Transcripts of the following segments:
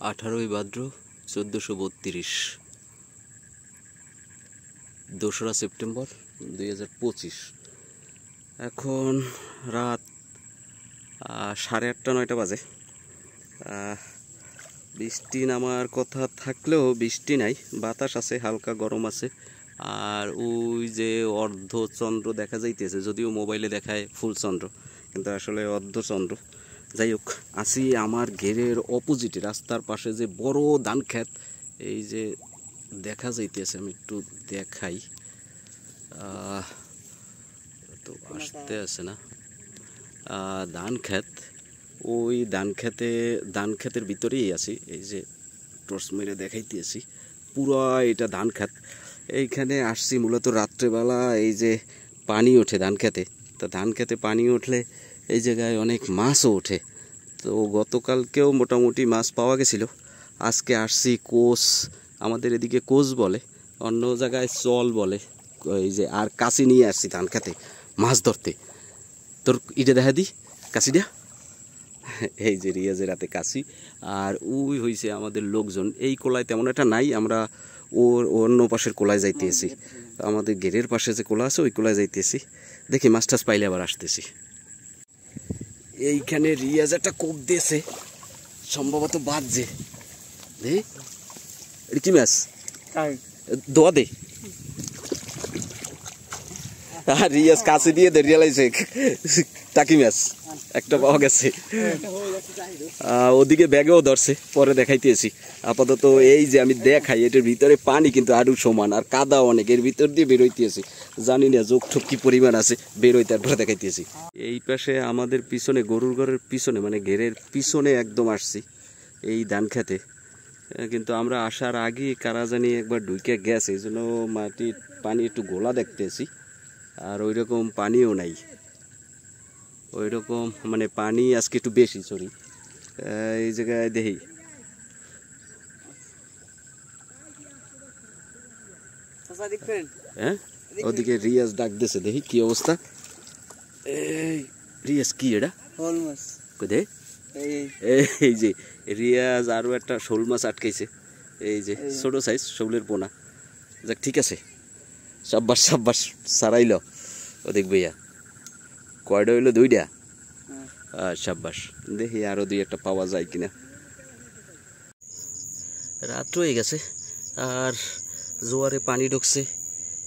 18ই ভাদ্র 1432 2রা September 2025। এখন রাত 8:30-9টা বাজে। বৃষ্টি নামার কথা থাকলেও বৃষ্টি নাই, বাতাস আছে, হালকা গরম আছে। আর ওই যে অর্ধচন্দ্র দেখা যাইতেছে, যদিও মোবাইলে দেখায় ফুল চন্দ্র, কিন্তু আসলে অর্ধচন্দ্র। যাই হোক, আসি আমার ঘেরের অপোজিটে, রাস্তার পাশে যে বড় ধান ক্ষেত, এই যে দেখা যাইতেছে, আমি একটু দেখাই। তো আসতে আছে না ধান ক্ষেত, ওই ধান ক্ষেতের ভিতরেই আছি। এই যে টর্চ মেরে দেখাইতেছি, পুরো এটা ধান ক্ষেত। এইখানে আসছি মূলত রাত্রেবেলা। এই যে পানি ওঠে ধান খেতে, তো ধান খেতে পানি উঠলে এই জায়গায় অনেক মাছও ওঠে। তো গতকালকেও মোটামুটি মাছ পাওয়া গেছিল। আজকে আসছি কোস, আমাদের এদিকে কোস বলে, অন্য জায়গায় চল বলে। এই যে আর কাশি নিয়ে আসছি ধান খেতে মাছ ধরতে। তোর ইটা দেখা দি কাশিটা, এই যে রিয়াজের রাতে কাশি। আর ওই হয়েছে আমাদের লোকজন। এই কোলায় তেমন একটা নাই, আমরা অন্য পাশের কোলায় যাইতেছি। আমাদের ঘেরের পাশে যে কোলা আছে ওই কোলায় যাইতেছি। দেখি মাছ টাছ পাইলে আবার আসতেছি। এইখানে রিয়াজ একটা কোপ দিয়েছে, সম্ভবত বাজছে। কি মাছ? দোয়া দে। রিয়াজ কাছে দিয়ে ধরিয়া লাইছে টাকি মাছ একটা পাওয়া গেছে। ওদিকে ব্যাগেও ধরছে, পরে দেখাইতেছি। আপাতত এই যে আমি দেখাই, এটার ভিতরে পানি কিন্তু আরো সমান, আর কাদা অনেক, এর ভিতর দিয়ে বেরোইতেছি। জানি না যোগ ঠোক কি পরিমাণ আছে, বেরোই তারপরে দেখাইতেছি। এই পাশে আমাদের পিছনে, গরুর ঘরের পিছনে, মানে ঘেরের পিছনে একদম আসছি এই ধান খেতে। কিন্তু আমরা আসার আগে কারা জানি একবার ঢুকে গেছে, এই জন্য মাটির পানি একটু গোলা দেখতেছি। আর ওই রকম পানিও নাই, ওই রকম মানে পানি আজকে একটু বেশি। সরি, এই জায়গায় দেখি হ্যাঁ, ওদিকে রিয়াজ ডাক দিছে, দেখি কি অবস্থা। এই রিয়াজ কি এটা কোথায়? এই যে রিয়াজ আরো একটা শোল মাছ আটকাইছে, এই যে ছোট সাইজ শোলের পোনা। যাক, ঠিক আছে, সাব্বাস সাব্বাস, সারাইল। ও দেখবে কয়টা হইলো? 2টা। সাব্বাস, দেখি আরো 2-1টা পাওয়া যায় কিনা। রাত হয়ে গেছে আর জোয়ারে পানি ঢুকছে,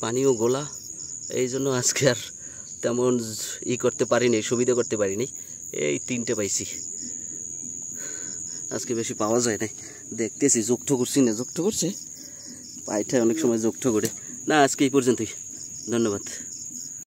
পানিও গোলা। এই জন্য আজকে আর তেমন করতে পারিনি, সুবিধা করতে পারিনি। এই 3টে পাইছি, আজকে বেশি পাওয়া যায় নাই। দেখতেছি যোগঠ করছি না, যোগঠ করছে পাইটা অনেক সময় যোগঠ করে না। আজকে এই পর্যন্তই, ধন্যবাদ।